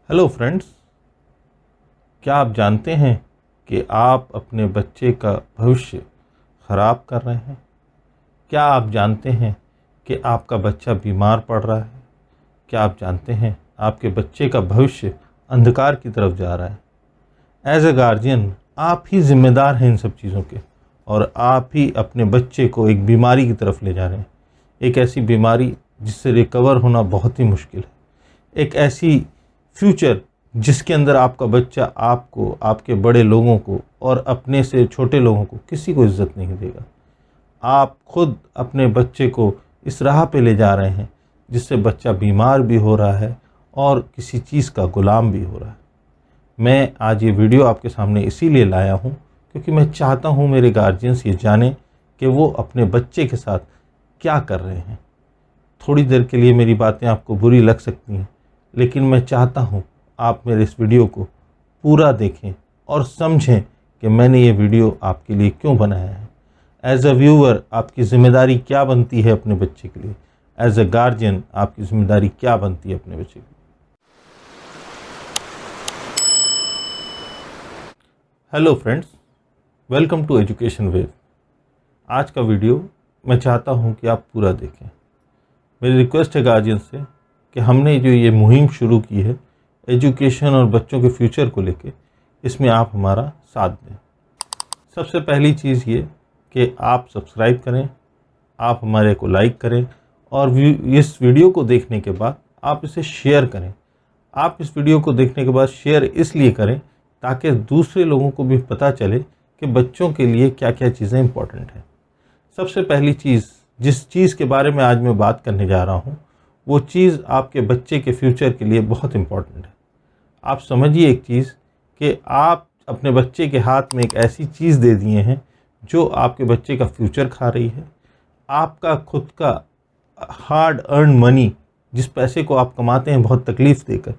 Hello friends, क्या आप जानते हैं कि आप अपने बच्चे का भविष्य ख़राब कर रहे हैं? क्या आप जानते हैं कि आपका बच्चा बीमार पड़ रहा है? क्या आप जानते हैं आपके बच्चे का भविष्य अंधकार की तरफ जा रहा है? एज ए गार्जियन आप ही ज़िम्मेदार हैं इन सब चीज़ों के, और आप ही अपने बच्चे को एक बीमारी की तरफ ले जा रहे हैं। एक ऐसी बीमारी जिससे रिकवर होना बहुत ही मुश्किल है। एक ऐसी फ्यूचर जिसके अंदर आपका बच्चा आपको, आपके बड़े लोगों को और अपने से छोटे लोगों को किसी को इज्जत नहीं देगा। आप खुद अपने बच्चे को इस राह पे ले जा रहे हैं जिससे बच्चा बीमार भी हो रहा है और किसी चीज़ का गुलाम भी हो रहा है। मैं आज ये वीडियो आपके सामने इसीलिए लाया हूँ क्योंकि मैं चाहता हूँ मेरे गार्जियंस ये जानें कि वो अपने बच्चे के साथ क्या कर रहे हैं। थोड़ी देर के लिए मेरी बातें आपको बुरी लग सकती हैं, लेकिन मैं चाहता हूँ आप मेरे इस वीडियो को पूरा देखें और समझें कि मैंने ये वीडियो आपके लिए क्यों बनाया है। एज अ व्यूअर आपकी ज़िम्मेदारी क्या बनती है अपने बच्चे के लिए, एज अ गार्जियन आपकी ज़िम्मेदारी क्या बनती है अपने बच्चे के लिए। Hello friends, welcome to education wave. आज का वीडियो मैं चाहता हूँ कि आप पूरा देखें। मेरी रिक्वेस्ट है गार्जियन से कि हमने जो ये मुहिम शुरू की है एजुकेशन और बच्चों के फ्यूचर को लेके, इसमें आप हमारा साथ दें। सबसे पहली चीज़ ये कि आप सब्सक्राइब करें, आप हमारे को लाइक करें और इस वीडियो को देखने के बाद आप इसे शेयर करें। आप इस वीडियो को देखने के बाद शेयर इसलिए करें ताकि दूसरे लोगों को भी पता चले कि बच्चों के लिए क्या क्या चीज़ें इंपॉर्टेंट हैं। सबसे पहली चीज़, जिस चीज़ के बारे में आज मैं बात करने जा रहा हूँ, वो चीज़ आपके बच्चे के फ्यूचर के लिए बहुत इम्पॉर्टेंट है। आप समझिए एक चीज़ कि आप अपने बच्चे के हाथ में एक ऐसी चीज़ दे दिए हैं जो आपके बच्चे का फ्यूचर खा रही है। आपका खुद का हार्ड अर्न मनी, जिस पैसे को आप कमाते हैं बहुत तकलीफ़ देकर,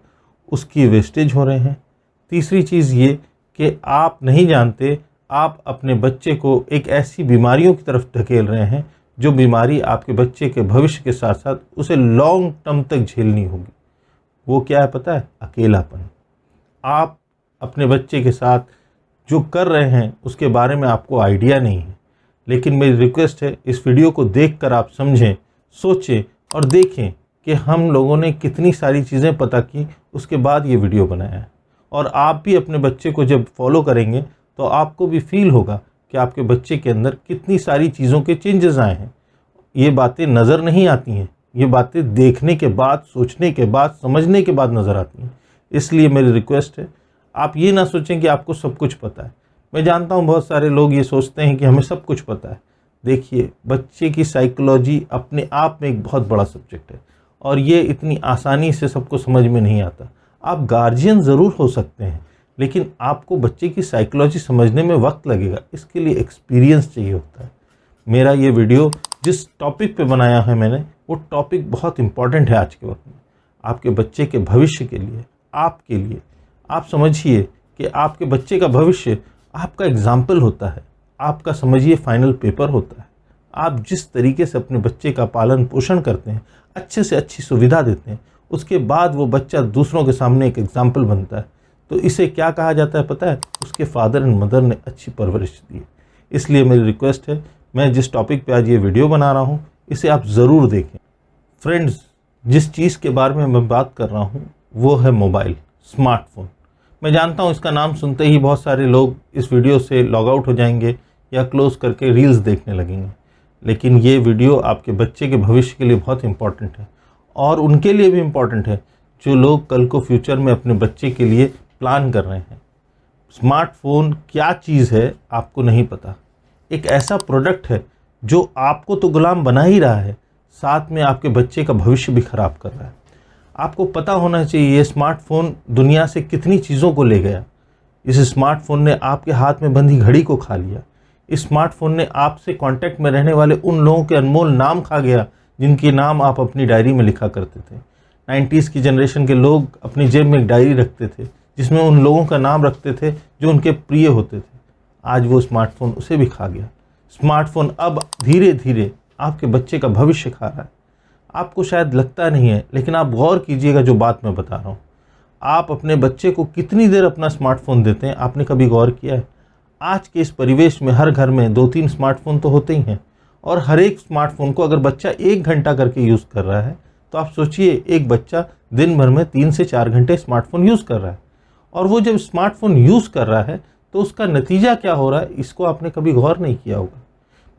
उसकी वेस्टेज हो रहे हैं। तीसरी चीज़ ये कि आप नहीं जानते आप अपने बच्चे को एक ऐसी बीमारियों की तरफ धकेल रहे हैं जो बीमारी आपके बच्चे के भविष्य के साथ साथ उसे लॉन्ग टर्म तक झेलनी होगी। वो क्या है पता है? अकेलापन। आप अपने बच्चे के साथ जो कर रहे हैं उसके बारे में आपको आइडिया नहीं है, लेकिन मेरी रिक्वेस्ट है इस वीडियो को देखकर आप समझें, सोचें और देखें कि हम लोगों ने कितनी सारी चीज़ें पता की, उसके बाद ये वीडियो बनाया है। और आप भी अपने बच्चे को जब फॉलो करेंगे तो आपको भी फील होगा कि आपके बच्चे के अंदर कितनी सारी चीज़ों के चेंजेस आए हैं। ये बातें नज़र नहीं आती हैं, ये बातें देखने के बाद, सोचने के बाद, समझने के बाद नज़र आती हैं। इसलिए मेरी रिक्वेस्ट है, आप ये ना सोचें कि आपको सब कुछ पता है। मैं जानता हूँ बहुत सारे लोग ये सोचते हैं कि हमें सब कुछ पता है। देखिए, बच्चे की साइकोलॉजी अपने आप में एक बहुत बड़ा सब्जेक्ट है और ये इतनी आसानी से सबको समझ में नहीं आता। आप गार्जियन ज़रूर हो सकते हैं, लेकिन आपको बच्चे की साइकोलॉजी समझने में वक्त लगेगा। इसके लिए एक्सपीरियंस चाहिए होता है। मेरा ये वीडियो जिस टॉपिक पे बनाया है मैंने, वो टॉपिक बहुत इम्पॉर्टेंट है आज के वक्त में, आपके बच्चे के भविष्य के लिए, आपके लिए। आप समझिए कि आपके बच्चे का भविष्य आपका एग्जाम्पल होता है, आपका समझिए फाइनल पेपर होता है। आप जिस तरीके से अपने बच्चे का पालन पोषण करते हैं, अच्छे से अच्छी सुविधा देते हैं, उसके बाद वो बच्चा दूसरों के सामने एक एग्जाम्पल बनता है। तो इसे क्या कहा जाता है पता है? उसके फादर एंड मदर ने अच्छी परवरिश दी है। इसलिए मेरी रिक्वेस्ट है, मैं जिस टॉपिक पे आज ये वीडियो बना रहा हूँ इसे आप ज़रूर देखें। फ्रेंड्स, जिस चीज़ के बारे में मैं बात कर रहा हूँ वो है मोबाइल, स्मार्टफोन। मैं जानता हूँ इसका नाम सुनते ही बहुत सारे लोग इस वीडियो से लॉग आउट हो जाएंगे या क्लोज़ करके रील्स देखने लगेंगे, लेकिन ये वीडियो आपके बच्चे के भविष्य के लिए बहुत इम्पॉर्टेंट है और उनके लिए भी इम्पॉर्टेंट है जो लोग कल को फ्यूचर में अपने बच्चे के लिए प्लान कर रहे हैं। स्मार्टफोन क्या चीज़ है आपको नहीं पता। एक ऐसा प्रोडक्ट है जो आपको तो गुलाम बना ही रहा है, साथ में आपके बच्चे का भविष्य भी ख़राब कर रहा है। आपको पता होना चाहिए ये स्मार्टफोन दुनिया से कितनी चीज़ों को ले गया। इस स्मार्टफोन ने आपके हाथ में बंधी घड़ी को खा लिया। इस स्मार्टफोन ने आपसे कांटेक्ट में रहने वाले उन लोगों के अनमोल नाम खा गया जिनके नाम आप अपनी डायरी में लिखा करते थे। 90s की जनरेशन के लोग अपनी जेब में एक डायरी रखते थे जिसमें उन लोगों का नाम रखते थे जो उनके प्रिय होते थे। आज वो स्मार्टफोन उसे भी खा गया। स्मार्टफोन अब धीरे धीरे आपके बच्चे का भविष्य खा रहा है। आपको शायद लगता नहीं है, लेकिन आप गौर कीजिएगा जो बात मैं बता रहा हूँ। आप अपने बच्चे को कितनी देर अपना स्मार्टफोन देते हैं, आपने कभी गौर किया है? आज के इस परिवेश में हर घर में 2-3 स्मार्टफोन तो होते ही हैं, और हर एक स्मार्टफोन को अगर बच्चा 1 घंटा करके यूज़ कर रहा है तो आप सोचिए एक बच्चा दिन भर में 3 से 4 घंटे स्मार्टफोन यूज़ कर रहा है। और वो जब स्मार्टफोन यूज़ कर रहा है तो उसका नतीजा क्या हो रहा है, इसको आपने कभी गौर नहीं किया होगा।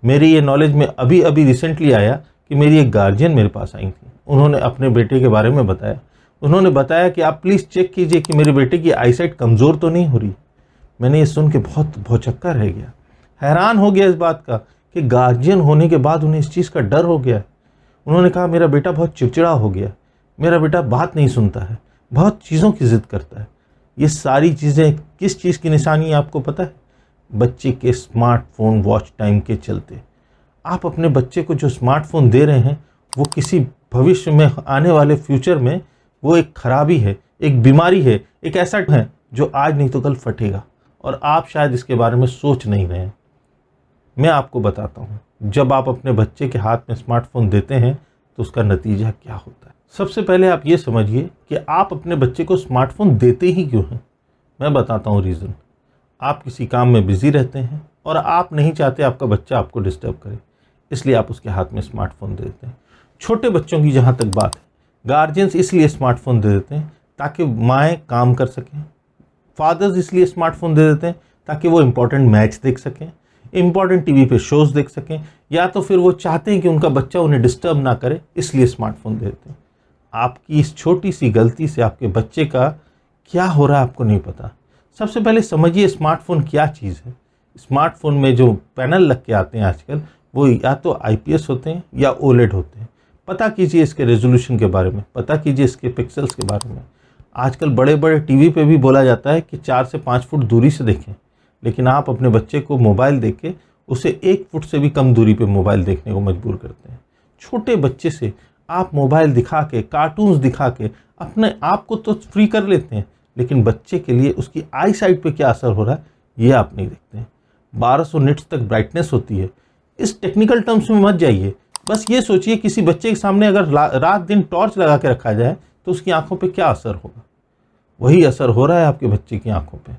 मेरी ये नॉलेज में अभी अभी रिसेंटली आया कि मेरी एक गार्जियन मेरे पास आई थी। उन्होंने अपने बेटे के बारे में बताया। उन्होंने बताया कि आप प्लीज़ चेक कीजिए कि मेरे बेटे की आईसाइट कमज़ोर तो नहीं हो रही। मैंने ये सुन के बहुत भौचक्का रह गया, हैरान हो गया इस बात का कि गार्जियन होने के बाद उन्हें इस चीज़ का डर हो गया। उन्होंने कहा मेरा बेटा बहुत चिड़चिड़ा हो गया, मेरा बेटा बात नहीं सुनता है, बहुत चीज़ों की ज़िद करता है। ये सारी चीज़ें किस चीज़ की निशानी है आपको पता है? बच्चे के स्मार्टफोन वॉच टाइम के चलते। आप अपने बच्चे को जो स्मार्टफोन दे रहे हैं वो किसी भविष्य में आने वाले फ्यूचर में वो एक खराबी है, एक बीमारी है, एक ऐसा है जो आज नहीं तो कल फटेगा, और आप शायद इसके बारे में सोच नहीं रहे हैं। मैं आपको बताता हूँ, जब आप अपने बच्चे के हाथ में स्मार्टफोन देते हैं तो उसका नतीजा क्या होता है। सबसे पहले आप ये समझिए कि आप अपने बच्चे को स्मार्टफोन देते ही क्यों हैं। मैं बताता हूँ रीज़न। आप किसी काम में बिज़ी रहते हैं और आप नहीं चाहते आपका बच्चा आपको डिस्टर्ब करे, इसलिए आप उसके हाथ में स्मार्टफोन दे देते हैं। छोटे बच्चों की जहाँ तक बात है, गार्जियंस इसलिए स्मार्टफोन दे देते हैं ताकि माएँ काम कर सकें। फादर्स इसलिए स्मार्टफोन दे देते हैं ताकि वो इम्पॉर्टेंट मैच देख सकें, इम्पॉर्टेंट टीवी पे शोज़ देख सकें, या तो फिर वो चाहते हैं कि उनका बच्चा उन्हें डिस्टर्ब ना करे, इसलिए स्मार्टफोन दे देते हैं। आपकी इस छोटी सी गलती से आपके बच्चे का क्या हो रहा है आपको नहीं पता। सबसे पहले समझिए स्मार्टफोन क्या चीज़ है। स्मार्टफोन में जो पैनल लग के आते हैं आजकल, वो या तो IPS होते हैं या OLED होते हैं। पता कीजिए इसके रेजोल्यूशन के बारे में, पता कीजिए इसके पिक्सल्स के बारे में। आजकल बड़े बड़े टीवी पे भी बोला जाता है कि 4 से 5 फुट दूरी से देखें, लेकिन आप अपने बच्चे को मोबाइल दे के उसे 1 फुट से भी कम दूरी पे मोबाइल देखने को मजबूर करते हैं। छोटे बच्चे से आप मोबाइल दिखा के, कार्टून्स दिखा के अपने आप को तो फ्री कर लेते हैं, लेकिन बच्चे के लिए उसकी आई साइट पर क्या असर हो रहा है ये आप नहीं देखते हैं। 1200 निट्स तक ब्राइटनेस होती है। इस टेक्निकल टर्म्स में मत जाइए, बस ये सोचिए किसी बच्चे के सामने अगर रात दिन टॉर्च लगा के रखा जाए तो उसकी आंखों पे क्या असर होगा। वही असर हो रहा है आपके बच्चे की आंखों पे,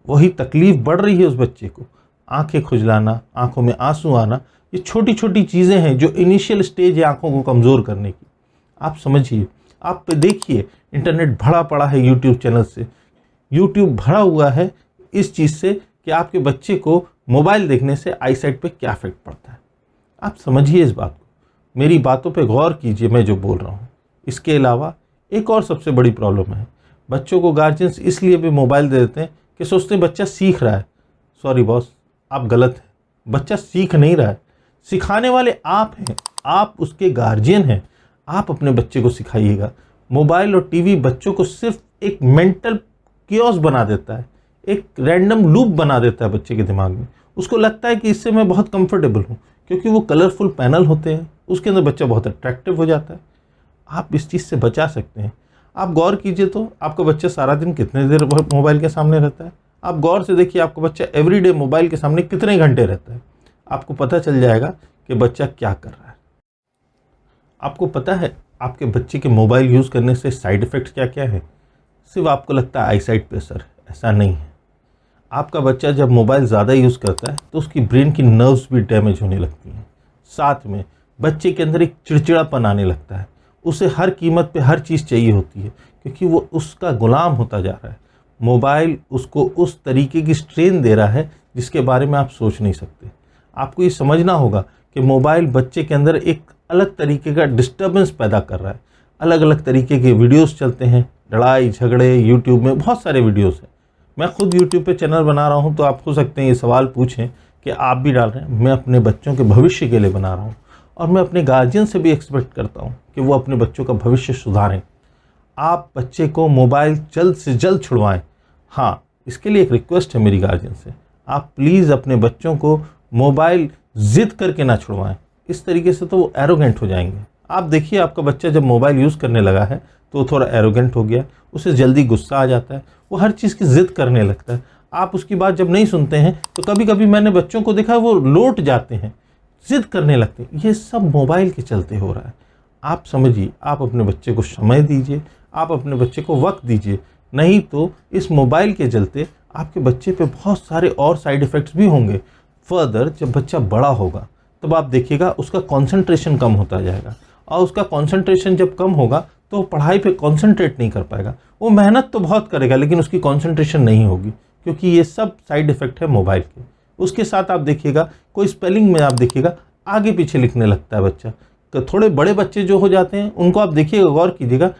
वही तकलीफ़ बढ़ रही है उस बच्चे को। आंखें खुजलाना, आंखों में आंसू आना, ये छोटी छोटी चीज़ें हैं जो इनिशियल स्टेज है आंखों को कमज़ोर करने की। आप समझिए, आप पे देखिए इंटरनेट भरा पड़ा है यूट्यूब चैनल से। यूट्यूब भरा हुआ है इस चीज़ से कि आपके बच्चे को मोबाइल देखने से आई साइट पर क्या इफेक्ट पड़ता है। आप समझिए इस बात को, मेरी बातों पे गौर कीजिए मैं जो बोल रहा हूँ। इसके अलावा एक और सबसे बड़ी प्रॉब्लम है, बच्चों को गार्जियंस इसलिए भी मोबाइल दे देते हैं कि सोचते हैं बच्चा सीख रहा है। सॉरी बॉस, आप गलत हैं। बच्चा सीख नहीं रहा है, सिखाने वाले आप हैं, आप उसके गार्जियन हैं। आप अपने बच्चे को सिखाइएगा। मोबाइल और टीवी बच्चों को सिर्फ एक मेंटल कियोस बना देता है, एक रैंडम लूप बना देता है बच्चे के दिमाग में। उसको लगता है कि इससे मैं बहुत कंफर्टेबल हूँ, क्योंकि वो कलरफुल पैनल होते हैं, उसके अंदर बच्चा बहुत अट्रैक्टिव हो जाता है। आप इस चीज़ से बचा सकते हैं। आप गौर कीजिए तो आपका बच्चा सारा दिन कितने देर मोबाइल के सामने रहता है। आप गौर से देखिए आपका बच्चा एवरीडे मोबाइल के सामने कितने घंटे रहता है। आपको पता चल जाएगा कि बच्चा क्या कर रहा है। आपको पता है आपके बच्चे के मोबाइल यूज़ करने से साइड इफ़ेक्ट्स क्या क्या है? सिर्फ आपको लगता है आई साइट पे असर, ऐसा नहीं है। आपका बच्चा जब मोबाइल ज़्यादा यूज़ करता है तो उसकी ब्रेन की नर्व्स भी डैमेज होने लगती हैं। साथ में बच्चे के अंदर एक चिड़चिड़ापन आने लगता है। उसे हर कीमत पे हर चीज़ चाहिए होती है, क्योंकि वो उसका गुलाम होता जा रहा है। मोबाइल उसको उस तरीके की स्ट्रेन दे रहा है जिसके बारे में आप सोच नहीं सकते। आपको ये समझना होगा कि मोबाइल बच्चे के अंदर एक अलग तरीके का डिस्टर्बेंस पैदा कर रहा है। अलग अलग तरीके के वीडियोस चलते हैं, लड़ाई झगड़े, यूट्यूब में बहुत सारे वीडियोस हैं। मैं खुद यूट्यूब पे चैनल बना रहा हूँ, तो आप हो सकते हैं ये सवाल पूछें कि आप भी डाल रहे हैं। मैं अपने बच्चों के भविष्य के लिए बना रहा हूँ, और मैं अपने गार्जियन से भी एक्सपेक्ट करता हूँ कि वो अपने बच्चों का भविष्य सुधारें। आप बच्चे को मोबाइल जल्द से जल्द छुड़वाएं। हाँ, इसके लिए एक रिक्वेस्ट है मेरी गार्जियन से, आप प्लीज़ अपने बच्चों को मोबाइल ज़िद करके ना छुड़वाएं। इस तरीके से तो वो एरोगेंट हो जाएंगे। आप देखिए आपका बच्चा जब मोबाइल यूज़ करने लगा है तो वो थोड़ा एरोगेंट हो गया, उसे जल्दी गुस्सा आ जाता है, वो हर चीज़ की ज़िद करने लगता है। आप उसकी बात जब नहीं सुनते हैं तो कभी कभी मैंने बच्चों को देखा वो लौट जाते हैं, ज़िद करने लगते हैं। ये सब मोबाइल के चलते हो रहा है। आप समझिए, आप अपने बच्चे को समय दीजिए, आप अपने बच्चे को वक्त दीजिए। नहीं तो इस मोबाइल के चलते आपके बच्चे पे बहुत सारे और साइड इफ़ेक्ट्स भी होंगे। फर्दर जब बच्चा बड़ा होगा तब आप देखिएगा उसका कंसंट्रेशन कम होता जाएगा, और उसका कंसंट्रेशन जब कम होगा तो वो पढ़ाई पे कंसंट्रेट नहीं कर पाएगा। वो मेहनत तो बहुत करेगा लेकिन उसकी कंसंट्रेशन नहीं होगी, क्योंकि ये सब साइड इफ़ेक्ट है मोबाइल के। उसके साथ आप देखिएगा कोई स्पेलिंग में आप देखिएगा आगे पीछे लिखने लगता है बच्चा। तो थोड़े बड़े बच्चे जो हो जाते हैं उनको आप देखिएगा, गौर कीजिएगा,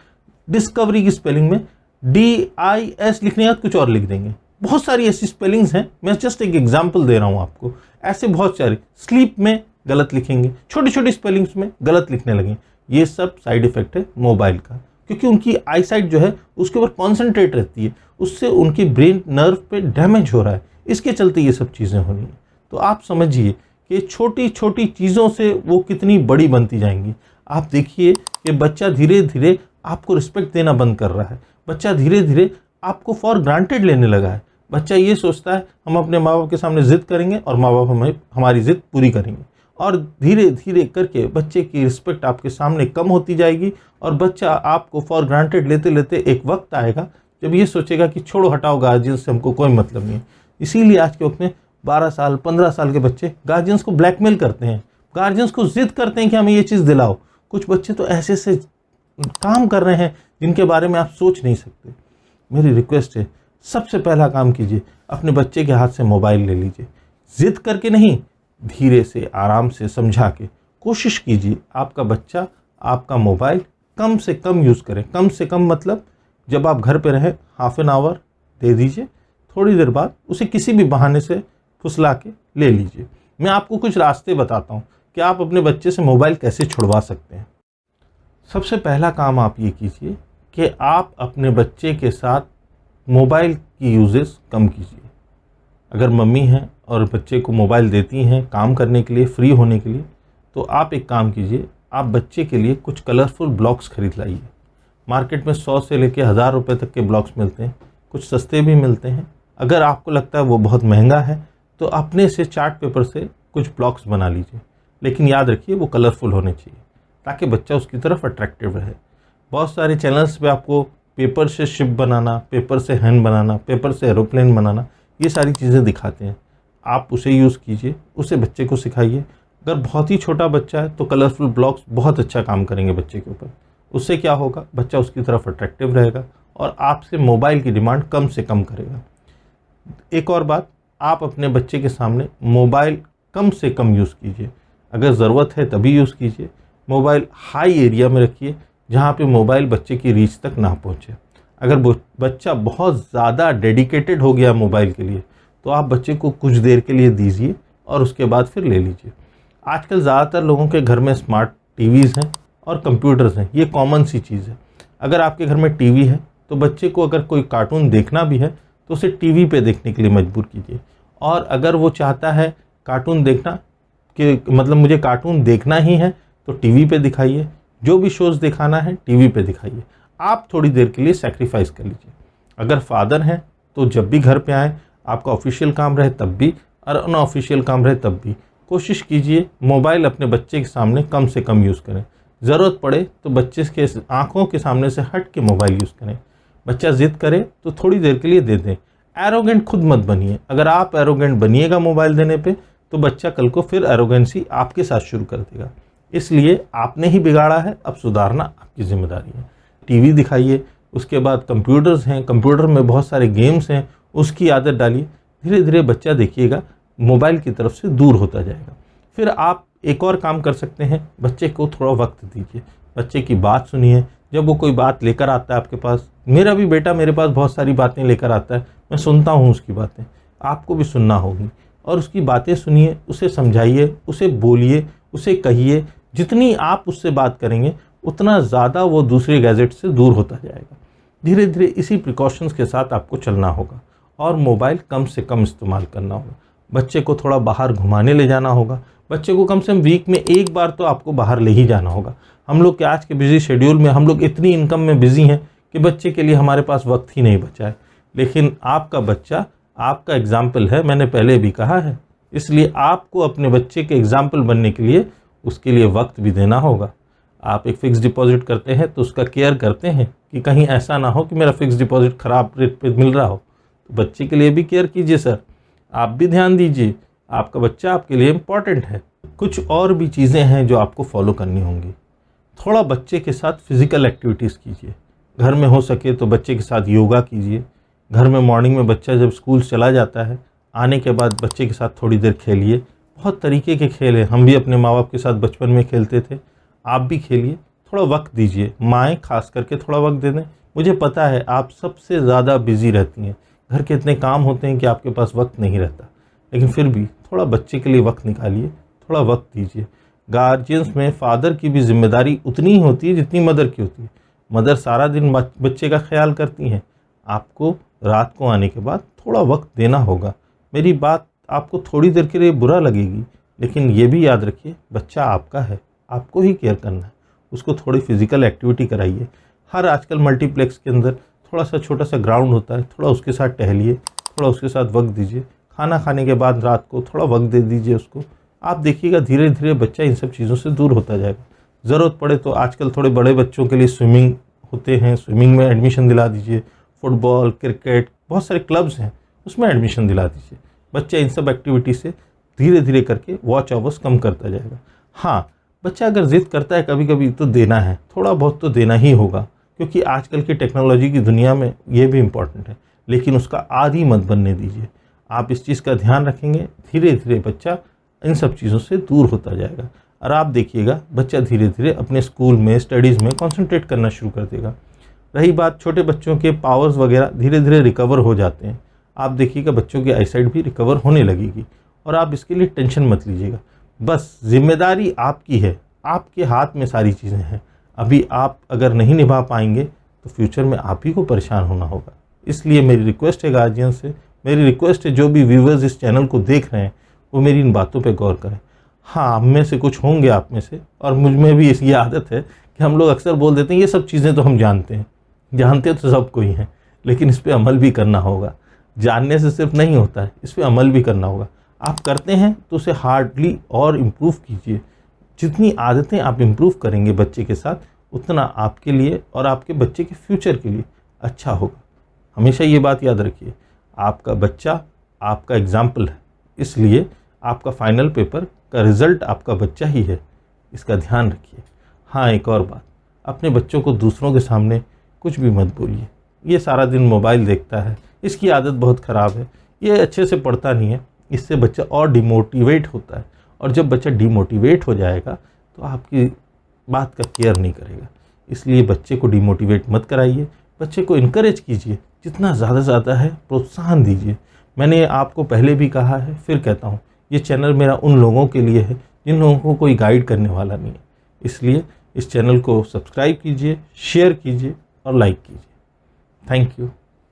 डिस्कवरी की स्पेलिंग में DIS लिखने का कुछ और लिख देंगे। बहुत सारी ऐसी स्पेलिंग्स हैं, मैं जस्ट एक एग्जांपल दे रहा हूँ आपको। ऐसे बहुत सारे स्लीप में गलत लिखेंगे, छोटी छोटी स्पेलिंग्स में गलत लिखने लगे। ये सब साइड इफेक्ट है मोबाइल का, क्योंकि उनकी आई साइट जो है उसके ऊपर कॉन्सेंट्रेट रहती है, उससे उनकी ब्रेन नर्व पे डैमेज हो रहा है। इसके चलते ये सब चीज़ें हो रही हैं। तो आप समझिए कि छोटी छोटी चीज़ों से वो कितनी बड़ी बनती जाएंगी। आप देखिए कि बच्चा धीरे धीरे आपको रिस्पेक्ट देना बंद कर रहा है, बच्चा धीरे धीरे आपको फॉर ग्रांटेड लेने लगा है। बच्चा ये सोचता है हम अपने माँ बाप के सामने ज़िद करेंगे और माँ बाप हमें हमारी ज़िद पूरी करेंगे, और धीरे धीरे करके बच्चे की रिस्पेक्ट आपके सामने कम होती जाएगी, और बच्चा आपको फॉर ग्रांटेड लेते लेते एक वक्त आएगा जब ये सोचेगा कि छोड़ो हटाओ, गार्जियन से हमको कोई मतलब नहीं है। इसीलिए आज के वक्त में 12 साल 15 साल के बच्चे गार्जियंस को ब्लैकमेल करते हैं, गार्जियंस को ज़िद करते हैं कि हमें ये चीज़ दिलाओ। कुछ बच्चे तो ऐसे से काम कर रहे हैं जिनके बारे में आप सोच नहीं सकते। मेरी रिक्वेस्ट है, सबसे पहला काम कीजिए, अपने बच्चे के हाथ से मोबाइल ले लीजिए। ज़िद करके नहीं, धीरे से आराम से समझा के कोशिश कीजिए आपका बच्चा आपका मोबाइल कम से कम यूज़ करें। कम से कम मतलब जब आप घर पे रहें हाफ एन आवर दे दीजिए, थोड़ी देर बाद उसे किसी भी बहाने से फुसला के ले लीजिए। मैं आपको कुछ रास्ते बताता हूँ कि आप अपने बच्चे से मोबाइल कैसे छुड़वा सकते हैं। सबसे पहला काम आप ये कीजिए कि आप अपने बच्चे के साथ मोबाइल की यूजेस कम कीजिए। अगर मम्मी हैं और बच्चे को मोबाइल देती हैं काम करने के लिए, फ्री होने के लिए, तो आप एक काम कीजिए, आप बच्चे के लिए कुछ कलरफुल ब्लॉक्स खरीद लाइए। मार्केट में 100 से लेकर 1000 रुपये तक के ब्लॉक्स मिलते हैं, कुछ सस्ते भी मिलते हैं। अगर आपको लगता है वो बहुत महंगा है तो अपने से चार्ट पेपर से कुछ ब्लॉक्स बना लीजिए, लेकिन याद रखिए वो कलरफुल होने चाहिए ताकि बच्चा उसकी तरफ अट्रैक्टिव रहे। बहुत सारे चैनल्स पे आपको पेपर से शिप बनाना, पेपर से हैंड बनाना, पेपर से एरोप्लेन बनाना, ये सारी चीज़ें दिखाते हैं। आप उसे यूज़ कीजिए, उसे बच्चे को सिखाइए। अगर बहुत ही छोटा बच्चा है तो कलरफुल ब्लॉक्स बहुत अच्छा काम करेंगे बच्चे के ऊपर। उससे क्या होगा, बच्चा उसकी तरफ अट्रैक्टिव रहेगा और आपसे मोबाइल की डिमांड कम से कम करेगा। एक और बात, आप अपने बच्चे के सामने मोबाइल कम से कम यूज़ कीजिए। अगर ज़रूरत है तभी यूज़ कीजिए। मोबाइल हाई एरिया में रखिए जहाँ पे मोबाइल बच्चे की रीच तक ना पहुँचे। अगर बच्चा बहुत ज़्यादा डेडिकेटेड हो गया मोबाइल के लिए तो आप बच्चे को कुछ देर के लिए दीजिए और उसके बाद फिर ले लीजिए। आजकल ज़्यादातर लोगों के घर में स्मार्ट टीवीज़ हैं और कंप्यूटर्स हैं, ये कॉमन सी चीज़ है। अगर आपके घर में टीवी है तो बच्चे को अगर कोई कार्टून देखना भी है तो उसे टीवी पे देखने के लिए मजबूर कीजिए। और अगर वो चाहता है कार्टून देखना कि मतलब मुझे कार्टून देखना ही है तो टीवी पे दिखाइए, जो भी शोज़ दिखाना है टीवी पे दिखाइए। आप थोड़ी देर के लिए सैक्रिफाइस कर लीजिए। अगर फादर हैं तो जब भी घर पे आएँ, आपका ऑफिशियल काम रहे तब भी और अनऑफिशियल काम रहे तब भी, कोशिश कीजिए मोबाइल अपने बच्चे के सामने कम से कम यूज़ करें। ज़रूरत पड़े तो बच्चे के आँखों के सामने से हट के मोबाइल यूज़ करें। बच्चा ज़िद करे तो थोड़ी देर के लिए दे दें। एरोगेंट खुद मत बनिए। अगर आप एरोगेंट बनिएगा मोबाइल देने पे तो बच्चा कल को फिर एरोगेंसी आपके साथ शुरू कर देगा। इसलिए आपने ही बिगाड़ा है, अब सुधारना आपकी जिम्मेदारी है। टीवी दिखाइए, उसके बाद कंप्यूटर्स हैं, कंप्यूटर में बहुत सारे गेम्स हैं, उसकी आदत डालिए। धीरे धीरे बच्चा देखिएगा मोबाइल की तरफ से दूर होता जाएगा। फिर आप एक और काम कर सकते हैं, बच्चे को थोड़ा वक्त दीजिए, बच्चे की बात सुनिए। जब वो कोई बात लेकर आता है आपके पास, मेरा भी बेटा मेरे पास बहुत सारी बातें लेकर आता है, मैं सुनता हूँ उसकी बातें, आपको भी सुनना होगी और उसकी बातें सुनिए, उसे समझाइए, उसे बोलिए, उसे कहिए। जितनी आप उससे बात करेंगे उतना ज़्यादा वो दूसरे गैजेट से दूर होता जाएगा। धीरे धीरे इसी प्रिकॉशंस के साथ आपको चलना होगा और मोबाइल कम से कम इस्तेमाल करना होगा। बच्चे को थोड़ा बाहर घुमाने ले जाना होगा। बच्चे को कम से कम वीक में एक बार तो आपको बाहर ले ही जाना होगा। हम लोग के आज के बिजी शेड्यूल में हम लोग इतनी इनकम में बिजी हैं कि बच्चे के लिए हमारे पास वक्त ही नहीं बचा है। लेकिन आपका बच्चा आपका एग्जाम्पल है, मैंने पहले भी कहा है, इसलिए आपको अपने बच्चे के एग्जाम्पल बनने के लिए उसके लिए वक्त भी देना होगा। आप एक फ़िक्स डिपॉज़िट करते हैं तो उसका केयर करते हैं कि कहीं ऐसा ना हो कि मेरा फ़िक्स डिपॉज़िट ख़राब रेट पे मिल रहा हो। तो बच्चे के लिए भी केयर कीजिए सर, आप भी ध्यान दीजिए, आपका बच्चा आपके लिए इम्पॉर्टेंट है। कुछ और भी चीज़ें हैं जो आपको फॉलो करनी होंगी। थोड़ा बच्चे के साथ फ़िज़िकल एक्टिविटीज़ कीजिए। घर में हो सके तो बच्चे के साथ योगा कीजिए। घर में मॉर्निंग में बच्चा जब स्कूल चला जाता है, आने के बाद बच्चे के साथ थोड़ी देर खेलिए। बहुत तरीके के खेल हैं, हम भी अपने माँ बाप के साथ बचपन में खेलते थे, आप भी खेलिए। थोड़ा वक्त दीजिए, माएँ खास करके थोड़ा वक्त दे दें। मुझे पता है आप सबसे ज़्यादा बिज़ी रहती हैं, घर के इतने काम होते हैं कि आपके पास वक्त नहीं रहता, लेकिन फिर भी थोड़ा बच्चे के लिए वक्त निकालिए, थोड़ा वक्त दीजिए। गार्जियंस में फ़ादर की भी ज़िम्मेदारी उतनी ही होती है जितनी मदर की होती है। मदर सारा दिन बच्चे का ख्याल करती हैं, आपको रात को आने के बाद थोड़ा वक्त देना होगा। मेरी बात आपको थोड़ी देर के लिए बुरा लगेगी, लेकिन ये भी याद रखिए बच्चा आपका है, आपको ही केयर करना है। उसको थोड़ी फिज़िकल एक्टिविटी कराइए। हर आजकल मल्टीप्लेक्स के अंदर थोड़ा सा छोटा सा ग्राउंड होता है, थोड़ा उसके साथ टहलिए, थोड़ा उसके साथ वक्त दीजिए। खाना खाने के बाद रात को थोड़ा वक्त दे दीजिए उसको। आप देखिएगा धीरे धीरे बच्चा इन सब चीज़ों से दूर होता जाएगा। ज़रूरत पड़े तो आजकल थोड़े बड़े बच्चों के लिए स्विमिंग होते हैं, स्विमिंग में एडमिशन दिला दीजिए। फुटबॉल, क्रिकेट, बहुत सारे क्लब्स हैं, उसमें एडमिशन दिला दीजिए। बच्चा इन सब एक्टिविटी से धीरे धीरे करके वॉच आवर्स कम करता जाएगा। हाँ, बच्चा अगर ज़िद करता है कभी कभी तो देना है, थोड़ा बहुत तो देना ही होगा, क्योंकि आजकल की टेक्नोलॉजी की दुनिया में ये भी इम्पॉर्टेंट है, लेकिन उसका आदी मत बनने दीजिए। आप इस चीज़ का ध्यान रखेंगे, धीरे धीरे बच्चा इन सब चीज़ों से दूर होता जाएगा। और आप देखिएगा बच्चा धीरे धीरे अपने स्कूल में, स्टडीज़ में कॉन्सेंट्रेट करना शुरू कर देगा। रही बात छोटे बच्चों के पावर्स वगैरह धीरे धीरे रिकवर हो जाते हैं। आप देखिएगा बच्चों की आईसाइट भी रिकवर होने लगेगी, और आप इसके लिए टेंशन मत लीजिएगा। बस जिम्मेदारी आपकी है, आपके हाथ में सारी चीज़ें हैं। अभी आप अगर नहीं निभा पाएंगे तो फ्यूचर में आप ही को परेशान होना होगा। इसलिए मेरी रिक्वेस्ट है गार्जियन से, मेरी रिक्वेस्ट है जो भी व्यूवर्स इस चैनल को देख रहे हैं वो मेरी इन बातों पे गौर करें। हाँ, हम में से कुछ होंगे आप में से, और मुझ में भी ये आदत है कि हम लोग अक्सर बोल देते हैं ये सब चीज़ें तो हम जानते हैं। जानते तो सब कोई हैं, लेकिन इस पे अमल भी करना होगा। जानने से सिर्फ नहीं होता है, इस पे अमल भी करना होगा। आप करते हैं तो उसे हार्डली और इम्प्रूव कीजिए। जितनी आदतें आप इम्प्रूव करेंगे बच्चे के साथ, उतना आपके लिए और आपके बच्चे के फ्यूचर के लिए अच्छा होगा। हमेशा ये बात याद रखिए, आपका बच्चा आपका एग्जाम्पल है, इसलिए आपका फाइनल पेपर का रिज़ल्ट आपका बच्चा ही है, इसका ध्यान रखिए। हाँ, एक और बात, अपने बच्चों को दूसरों के सामने कुछ भी मत बोलिए। ये सारा दिन मोबाइल देखता है, इसकी आदत बहुत ख़राब है, ये अच्छे से पढ़ता नहीं है, इससे बच्चा और डिमोटिवेट होता है, और जब बच्चा डिमोटिवेट हो जाएगा तो आपकी बात का केयर नहीं करेगा। इसलिए बच्चे को डिमोटिवेट मत कराइए, बच्चे को इनकरेज कीजिए, जितना ज़्यादा ज़्यादा है प्रोत्साहन दीजिए। मैंने आपको पहले भी कहा है, फिर कहता हूँ, ये चैनल मेरा उन लोगों के लिए है जिन लोगों को कोई गाइड करने वाला नहीं है। इसलिए इस चैनल को सब्सक्राइब कीजिए, शेयर कीजिए और लाइक कीजिए। Thank you.